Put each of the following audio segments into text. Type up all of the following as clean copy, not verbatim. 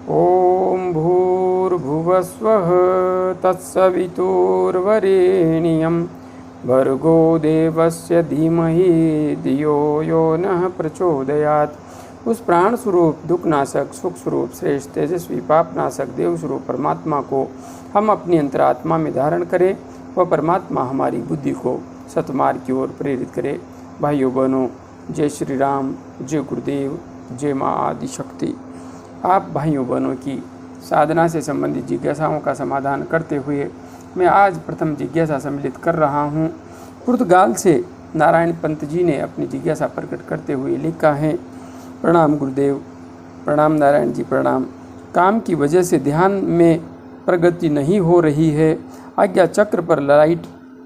ओम भूर्भुवस्वः तत्सवितुर्वरेण्यं भर्गो देवस्य धीमहि धियो यो नः प्रचोदयात्। उस प्राण स्वरूप दुखनाशक सुख स्वरूप श्रेष्ठ तेजस्वी पापनाशक देव स्वरूप परमात्मा को हम अपनी अंतरात्मा में धारण करें। वह परमात्मा हमारी बुद्धि को सतमार्ग की ओर प्रेरित करे। भाइयों बहनों, जय श्री राम, जय गुरुदेव, जय माँ आदि शक्ति। आप भाइयों बहनों की साधना से संबंधित जिज्ञासाओं का समाधान करते हुए मैं आज प्रथम जिज्ञासा सम्मिलित कर रहा हूँ। पुर्तगाल से नारायण पंत जी ने अपनी जिज्ञासा प्रकट करते हुए लिखा है। प्रणाम गुरुदेव, प्रणाम नारायण जी, प्रणाम। काम की वजह से ध्यान में प्रगति नहीं हो रही है। आज्ञा चक्र पर लाइट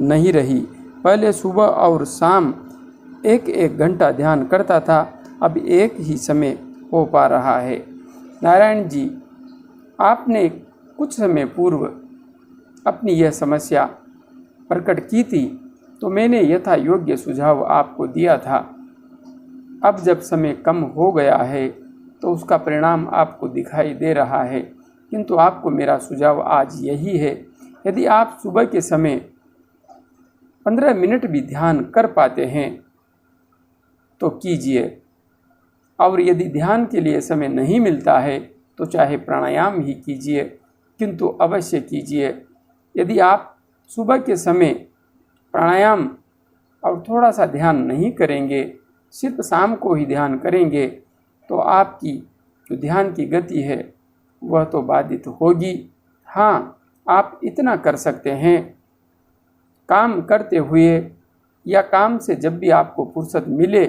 नहीं रही। पहले सुबह और शाम एक एक घंटा ध्यान करता था, अब एक ही समय हो पा रहा है। नारायण जी, आपने कुछ समय पूर्व अपनी यह समस्या प्रकट की थी तो मैंने यथा योग्य सुझाव आपको दिया था। अब जब समय कम हो गया है तो उसका परिणाम आपको दिखाई दे रहा है, किंतु आपको मेरा सुझाव आज यही है, यदि आप सुबह के समय 15 मिनट भी ध्यान कर पाते हैं तो कीजिए, और यदि ध्यान के लिए समय नहीं मिलता है तो चाहे प्राणायाम ही कीजिए, किंतु अवश्य कीजिए। यदि आप सुबह के समय प्राणायाम और थोड़ा सा ध्यान नहीं करेंगे, सिर्फ शाम को ही ध्यान करेंगे, तो आपकी जो ध्यान की गति है वह तो बाधित होगी। हाँ, आप इतना कर सकते हैं, काम करते हुए या काम से जब भी आपको फुर्सत मिले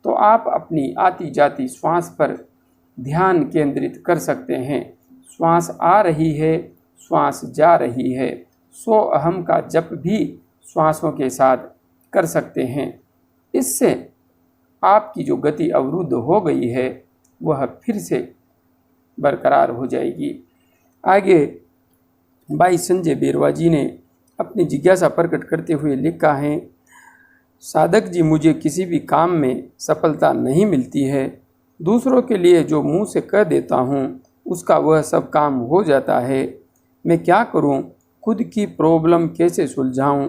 तो आप अपनी आती जाती श्वास पर ध्यान केंद्रित कर सकते हैं। श्वास आ रही है, श्वास जा रही है, सो अहम का जप भी श्वासों के साथ कर सकते हैं। इससे आपकी जो गति अवरुद्ध हो गई है वह फिर से बरकरार हो जाएगी। आगे भाई संजय बेरवा जी ने अपनी जिज्ञासा प्रकट करते हुए लिखा है। साधक जी, मुझे किसी भी काम में सफलता नहीं मिलती है। दूसरों के लिए जो मुंह से कह देता हूँ उसका वह सब काम हो जाता है। मैं क्या करूँ? खुद की प्रॉब्लम कैसे सुलझाऊँ?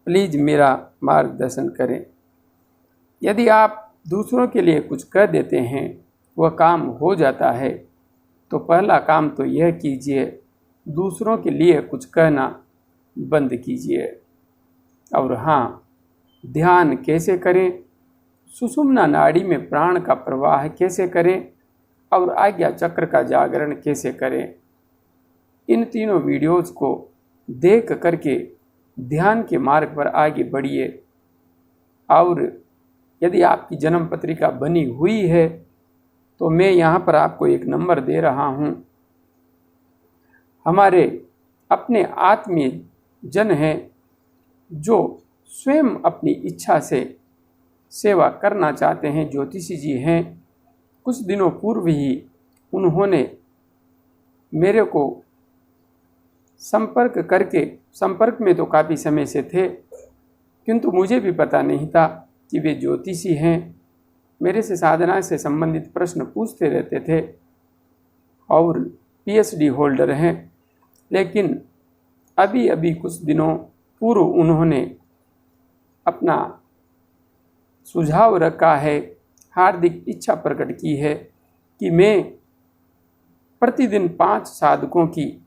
प्लीज़ मेरा मार्गदर्शन करें। यदि आप दूसरों के लिए कुछ कह देते हैं वह काम हो जाता है, तो पहला काम तो यह कीजिए, दूसरों के लिए कुछ कहना बंद कीजिए। और हाँ, ध्यान कैसे करें, सुषुम्ना नाड़ी में प्राण का प्रवाह कैसे करें और आज्ञा चक्र का जागरण कैसे करें, इन तीनों वीडियोज़ को देख करके ध्यान के मार्ग पर आगे बढ़िए। और यदि आपकी जन्म पत्रिका बनी हुई है तो मैं यहाँ पर आपको एक नंबर दे रहा हूँ। हमारे अपने आत्मीय जन हैं जो स्वयं अपनी इच्छा से सेवा करना चाहते हैं, ज्योतिषी जी हैं। कुछ दिनों पूर्व ही उन्होंने मेरे को संपर्क में तो काफ़ी समय से थे, किंतु मुझे भी पता नहीं था कि वे ज्योतिषी हैं। मेरे से साधना से संबंधित प्रश्न पूछते रहते थे और पीएचडी होल्डर हैं। लेकिन अभी कुछ दिनों पूर्व उन्होंने अपना सुझाव रखा है, हार्दिक इच्छा प्रकट की है कि मैं प्रतिदिन 5 साधकों की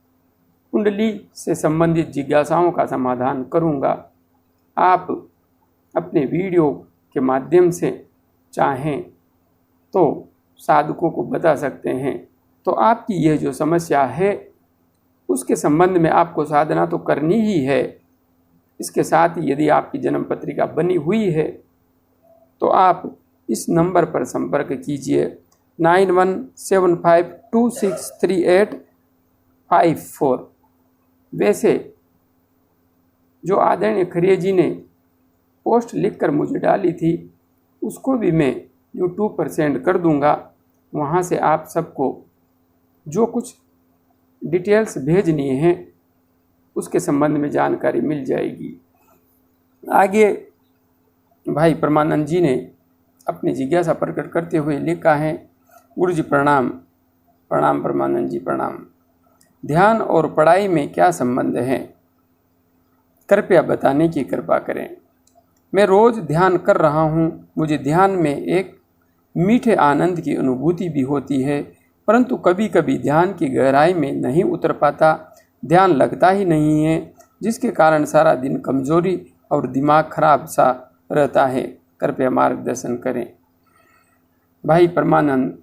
कुंडली से संबंधित जिज्ञासाओं का समाधान करूंगा। आप अपने वीडियो के माध्यम से चाहें तो साधकों को बता सकते हैं। तो आपकी यह जो समस्या है उसके संबंध में आपको साधना तो करनी ही है। इसके साथ ही यदि आपकी जन्म पत्रिका बनी हुई है तो आप इस नंबर पर संपर्क कीजिए 9175263854। वैसे जो आदरणीय खरिये जी ने पोस्ट लिखकर मुझे डाली थी उसको भी मैं यूट्यूब पर सेंड कर दूंगा। वहाँ से आप सबको जो कुछ डिटेल्स भेजनी है उसके संबंध में जानकारी मिल जाएगी। आगे भाई परमानंद जी ने अपनी जिज्ञासा प्रकट करते हुए लिखा है। गुरु जी प्रणाम। प्रणाम परमानंद जी, प्रणाम। ध्यान और पढ़ाई में क्या संबंध है, कृपया बताने की कृपा करें। मैं रोज़ ध्यान कर रहा हूँ। मुझे ध्यान में एक मीठे आनंद की अनुभूति भी होती है, परंतु कभी कभी ध्यान की गहराई में नहीं उतर पाता। ध्यान लगता ही नहीं है, जिसके कारण सारा दिन कमजोरी और दिमाग खराब सा रहता है। कृपया मार्गदर्शन करें। भाई परमानंद,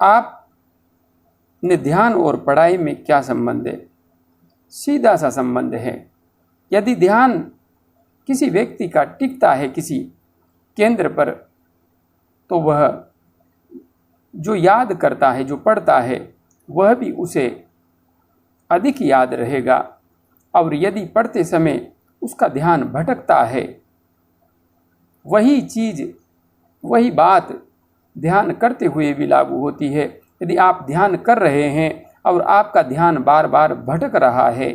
आपने ध्यान और पढ़ाई में क्या संबंध है? सीधा सा संबंध है। यदि ध्यान किसी व्यक्ति का टिकता है किसी केंद्र पर, तो वह जो याद करता है, जो पढ़ता है, वह भी उसे अधिक याद रहेगा। और यदि पढ़ते समय उसका ध्यान भटकता है, वही चीज़, वही बात ध्यान करते हुए भी लागू होती है। यदि आप ध्यान कर रहे हैं और आपका ध्यान बार बार भटक रहा है,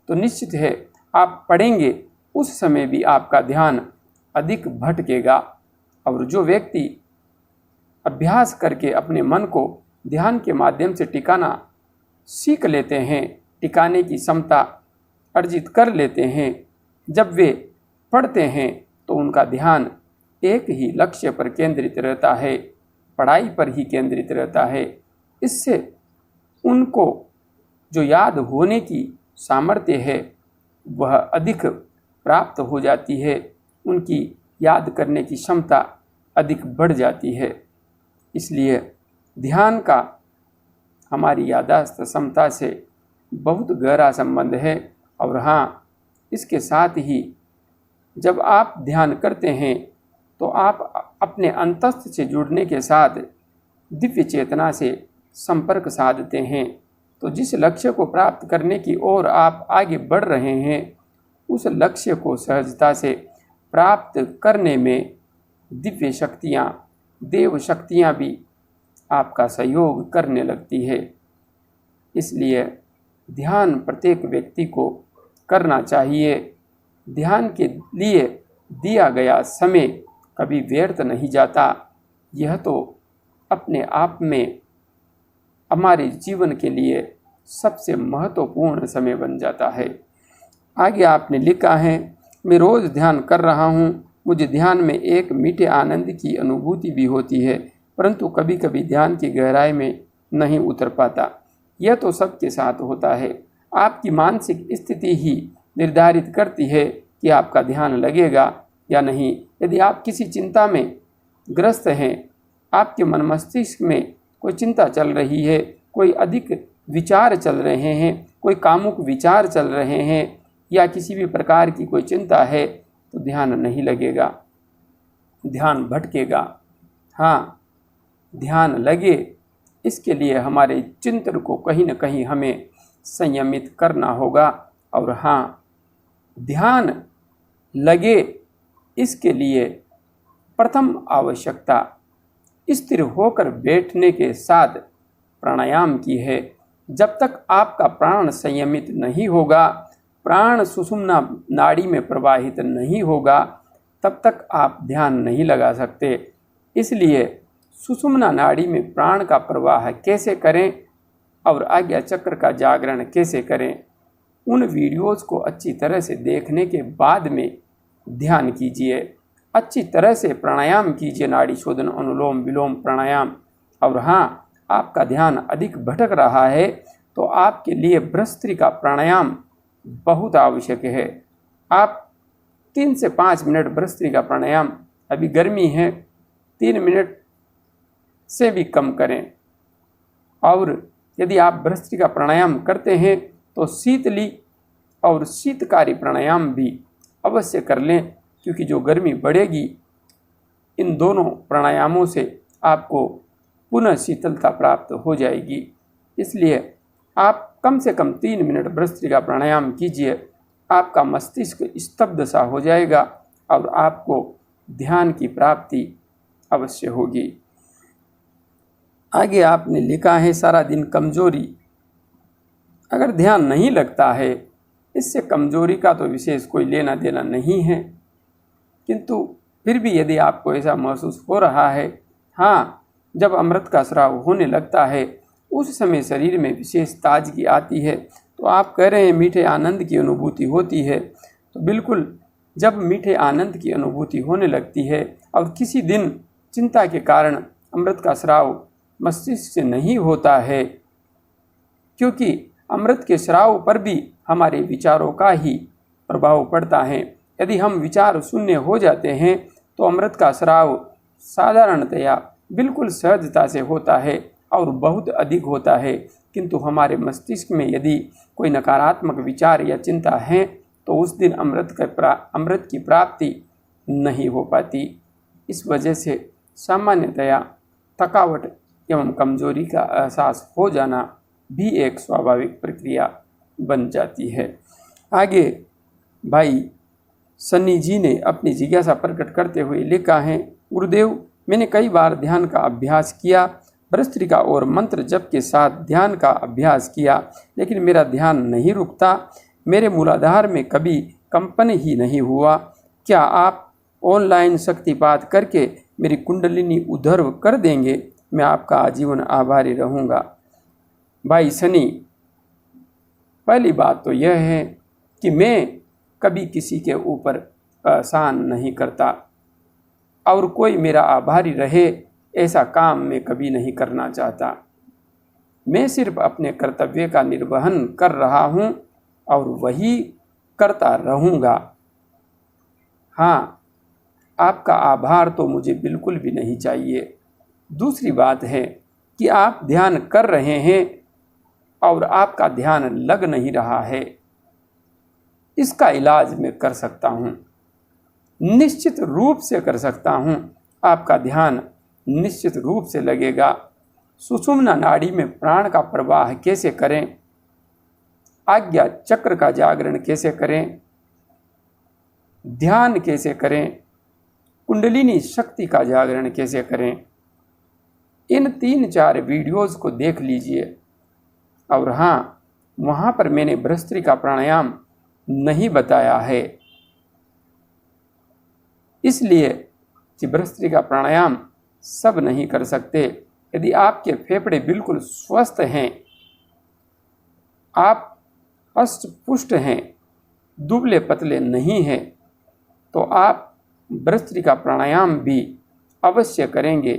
तो निश्चित है आप पढ़ेंगे, उस समय भी आपका ध्यान अधिक भटकेगा। और जो व्यक्ति अभ्यास करके अपने मन को ध्यान के माध्यम से टिकाना सीख लेते हैं, टिकाने की क्षमता अर्जित कर लेते हैं, जब वे पढ़ते हैं तो उनका ध्यान एक ही लक्ष्य पर केंद्रित रहता है, पढ़ाई पर ही केंद्रित रहता है। इससे उनको जो याद होने की सामर्थ्य है वह अधिक प्राप्त हो जाती है, उनकी याद करने की क्षमता अधिक बढ़ जाती है। इसलिए ध्यान का हमारी याददाश्त क्षमता से बहुत गहरा संबंध है। और हाँ, इसके साथ ही जब आप ध्यान करते हैं तो आप अपने अंतस्थ से जुड़ने के साथ दिव्य चेतना से संपर्क साधते हैं। तो जिस लक्ष्य को प्राप्त करने की ओर आप आगे बढ़ रहे हैं, उस लक्ष्य को सहजता से प्राप्त करने में दिव्य शक्तियाँ, देव शक्तियाँ भी आपका सहयोग करने लगती है। इसलिए ध्यान प्रत्येक व्यक्ति को करना चाहिए। ध्यान के लिए दिया गया समय कभी व्यर्थ नहीं जाता। यह तो अपने आप में हमारे जीवन के लिए सबसे महत्वपूर्ण समय बन जाता है। आगे आपने लिखा है, मैं रोज़ ध्यान कर रहा हूँ। मुझे ध्यान में एक मीठे आनंद की अनुभूति भी होती है, परंतु कभी कभी ध्यान की गहराई में नहीं उतर पाता। यह तो सबके साथ होता है। आपकी मानसिक स्थिति ही निर्धारित करती है कि आपका ध्यान लगेगा या नहीं। यदि आप किसी चिंता में ग्रस्त हैं, आपके मन मस्तिष्क में कोई चिंता चल रही है, कोई अधिक विचार चल रहे हैं, कोई कामुक विचार चल रहे हैं, या किसी भी प्रकार की कोई चिंता है, तो ध्यान नहीं लगेगा, ध्यान भटकेगा। हाँ, ध्यान लगे, इसके लिए हमारे चिंतन को कहीं न कहीं हमें संयमित करना होगा। और हाँ, ध्यान लगे, इसके लिए प्रथम आवश्यकता स्थिर होकर बैठने के साथ प्राणायाम की है। जब तक आपका प्राण संयमित नहीं होगा, प्राण सुषुम्ना नाड़ी में प्रवाहित नहीं होगा, तब तक आप ध्यान नहीं लगा सकते। इसलिए सुषुम्ना नाड़ी में प्राण का प्रवाह कैसे करें और आज्ञा चक्र का जागरण कैसे करें, उन वीडियोज़ को अच्छी तरह से देखने के बाद में ध्यान कीजिए। अच्छी तरह से प्राणायाम कीजिए, नाड़ी शोधन, अनुलोम विलोम प्राणायाम। और हाँ, आपका ध्यान अधिक भटक रहा है तो आपके लिए भ्रस्त्रिका प्राणायाम बहुत आवश्यक है। आप 3 से 5 मिनट भ्रस्त्रिका प्राणायाम, अभी गर्मी है, 3 मिनट से भी कम करें। और यदि आप भ्रस्त्रिका प्राणायाम करते हैं तो शीतली और शीतकारी प्राणायाम भी अवश्य कर लें, क्योंकि जो गर्मी बढ़ेगी, इन दोनों प्राणायामों से आपको पुनः शीतलता प्राप्त हो जाएगी। इसलिए आप कम से कम 3 मिनट भ्रस्त्रिका प्राणायाम कीजिए, आपका मस्तिष्क स्तब्ध सा हो जाएगा और आपको ध्यान की प्राप्ति अवश्य होगी। आगे आपने लिखा है, सारा दिन कमजोरी। अगर ध्यान नहीं लगता है, इससे कमजोरी का तो विशेष कोई लेना देना नहीं है, किंतु फिर भी यदि आपको ऐसा महसूस हो रहा है, हाँ, जब अमृत का स्राव होने लगता है उस समय शरीर में विशेष ताजगी आती है। तो आप कह रहे हैं मीठे आनंद की अनुभूति होती है, तो बिल्कुल जब मीठे आनंद की अनुभूति होने लगती है और किसी दिन चिंता के कारण अमृत का स्राव मस्तिष्क से नहीं होता है, क्योंकि अमृत के स्राव पर भी हमारे विचारों का ही प्रभाव पड़ता है। यदि हम विचार शून्य हो जाते हैं तो अमृत का स्राव साधारणतया बिल्कुल सहजता से होता है और बहुत अधिक होता है, किंतु हमारे मस्तिष्क में यदि कोई नकारात्मक विचार या चिंता है तो उस दिन अमृत की प्राप्ति नहीं हो पाती। इस वजह से सामान्यतया थकावट एवं कमजोरी का एहसास हो जाना भी एक स्वाभाविक प्रक्रिया बन जाती है। आगे भाई सन्नी जी ने अपनी जिज्ञासा प्रकट करते हुए लिखा है, गुरुदेव, मैंने कई बार ध्यान का अभ्यास किया, भस्त्रिका और मंत्र जप के साथ ध्यान का अभ्यास किया, लेकिन मेरा ध्यान नहीं रुकता। मेरे मूलाधार में कभी कंपन ही नहीं हुआ। क्या आप ऑनलाइन शक्तिपात करके मेरी कुंडलिनी उद्धर्व कर देंगे? मैं आपका आजीवन आभारी रहूँगा। भाई सनी, पहली बात तो यह है कि मैं कभी किसी के ऊपर एहसान नहीं करता और कोई मेरा आभारी रहे ऐसा काम मैं कभी नहीं करना चाहता। मैं सिर्फ अपने कर्तव्य का निर्वहन कर रहा हूँ और वही करता रहूँगा। हाँ, आपका आभार तो मुझे बिल्कुल भी नहीं चाहिए। दूसरी बात है कि आप ध्यान कर रहे हैं और आपका ध्यान लग नहीं रहा है, इसका इलाज मैं कर सकता हूँ, निश्चित रूप से कर सकता हूँ। आपका ध्यान निश्चित रूप से लगेगा। सुषुम्ना नाड़ी में प्राण का प्रवाह कैसे करें, आज्ञा चक्र का जागरण कैसे करें, ध्यान कैसे करें, कुंडलिनी शक्ति का जागरण कैसे करें, इन 3-4 वीडियोस को देख लीजिए। और हाँ, वहाँ पर मैंने भस्त्रिका प्राणायाम नहीं बताया है, इसलिए कि भस्त्रिका प्राणायाम सब नहीं कर सकते। यदि आपके फेफड़े बिल्कुल स्वस्थ हैं, आप हष्ट पुष्ट हैं, दुबले पतले नहीं हैं, तो आप भस्त्रिका प्राणायाम भी अवश्य करेंगे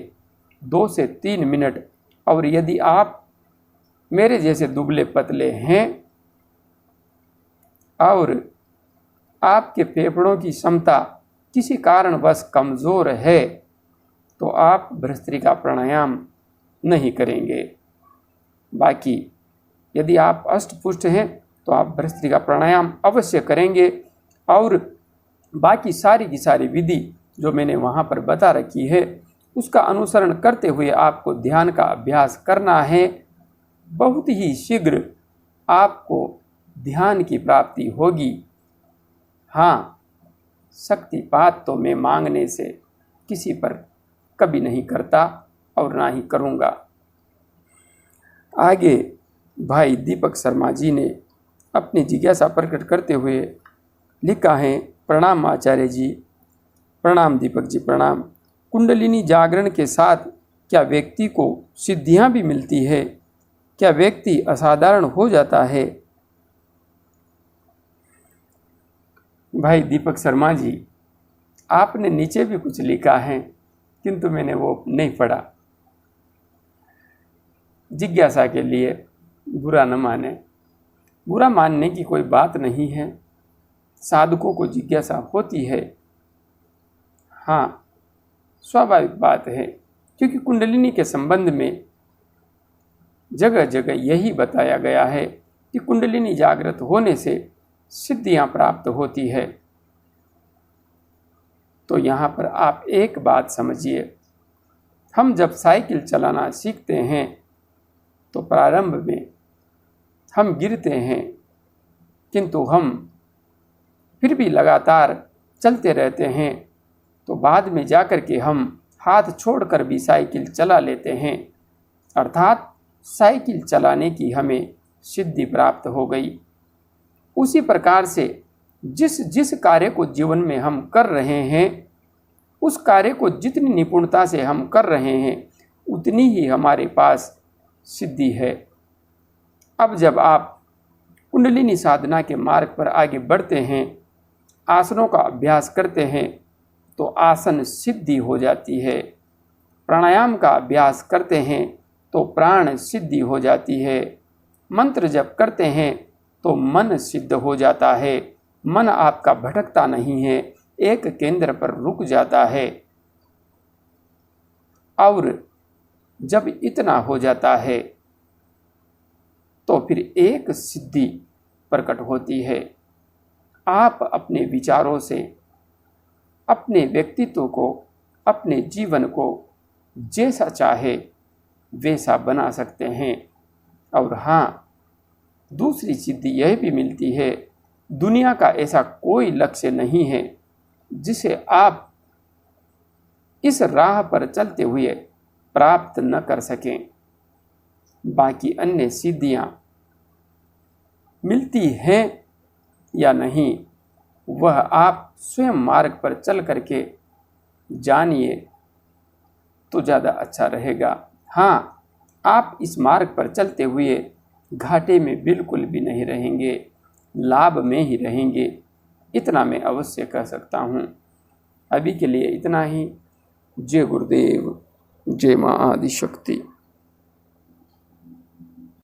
2 से 3 मिनट। और यदि आप मेरे जैसे दुबले पतले हैं और आपके फेफड़ों की क्षमता किसी कारणवश कमज़ोर है तो आप भस्त्रिका प्राणायाम नहीं करेंगे। बाकी यदि आप अष्टपुष्ट हैं तो आप भस्त्रिका प्राणायाम अवश्य करेंगे। और बाकी सारी की सारी विधि जो मैंने वहाँ पर बता रखी है उसका अनुसरण करते हुए आपको ध्यान का अभ्यास करना है। बहुत ही शीघ्र आपको ध्यान की प्राप्ति होगी। हाँ, शक्तिपात तो मैं मांगने से किसी पर कभी नहीं करता और ना ही करूँगा। आगे भाई दीपक शर्मा जी ने अपनी जिज्ञासा प्रकट करते हुए लिखा है, प्रणाम आचार्य जी। प्रणाम दीपक जी, प्रणाम। कुंडलिनी जागरण के साथ क्या व्यक्ति को सिद्धियां भी मिलती है? क्या व्यक्ति असाधारण हो जाता है? भाई दीपक शर्मा जी, आपने नीचे भी कुछ लिखा है किंतु मैंने वो नहीं पढ़ा। जिज्ञासा के लिए बुरा न माने। बुरा मानने की कोई बात नहीं है, साधकों को जिज्ञासा होती है। हाँ, स्वाभाविक बात है, क्योंकि कुंडलिनी के संबंध में जगह जगह यही बताया गया है कि कुंडलिनी जागृत होने से सिद्धियां प्राप्त होती है। तो यहाँ पर आप एक बात समझिए, हम जब साइकिल चलाना सीखते हैं तो प्रारंभ में हम गिरते हैं, किंतु हम फिर भी लगातार चलते रहते हैं, तो बाद में जाकर के हम हाथ छोड़कर भी साइकिल चला लेते हैं, अर्थात साइकिल चलाने की हमें सिद्धि प्राप्त हो गई। उसी प्रकार से जिस जिस कार्य को जीवन में हम कर रहे हैं, उस कार्य को जितनी निपुणता से हम कर रहे हैं, उतनी ही हमारे पास सिद्धि है। अब जब आप कुंडलिनी साधना के मार्ग पर आगे बढ़ते हैं, आसनों का अभ्यास करते हैं, तो आसन सिद्धि हो जाती है। प्राणायाम का अभ्यास करते हैं तो प्राण सिद्धि हो जाती है। मंत्र जप करते हैं तो मन सिद्ध हो जाता है। मन आपका भटकता नहीं है, एक केंद्र पर रुक जाता है। और जब इतना हो जाता है तो फिर एक सिद्धि प्रकट होती है। आप अपने विचारों से अपने व्यक्तित्व को, अपने जीवन को जैसा चाहे वैसा बना सकते हैं। और हाँ, दूसरी सिद्धि यह भी मिलती है, दुनिया का ऐसा कोई लक्ष्य नहीं है जिसे आप इस राह पर चलते हुए प्राप्त न कर सकें। बाकी अन्य सिद्धियां मिलती हैं या नहीं, वह आप स्वयं मार्ग पर चल करके जानिए तो ज़्यादा अच्छा रहेगा। हाँ, आप इस मार्ग पर चलते हुए घाटे में बिल्कुल भी नहीं रहेंगे, लाभ में ही रहेंगे। इतना मैं अवश्य कह सकता हूँ। अभी के लिए इतना ही। जय गुरुदेव, जय माँ आदिशक्ति।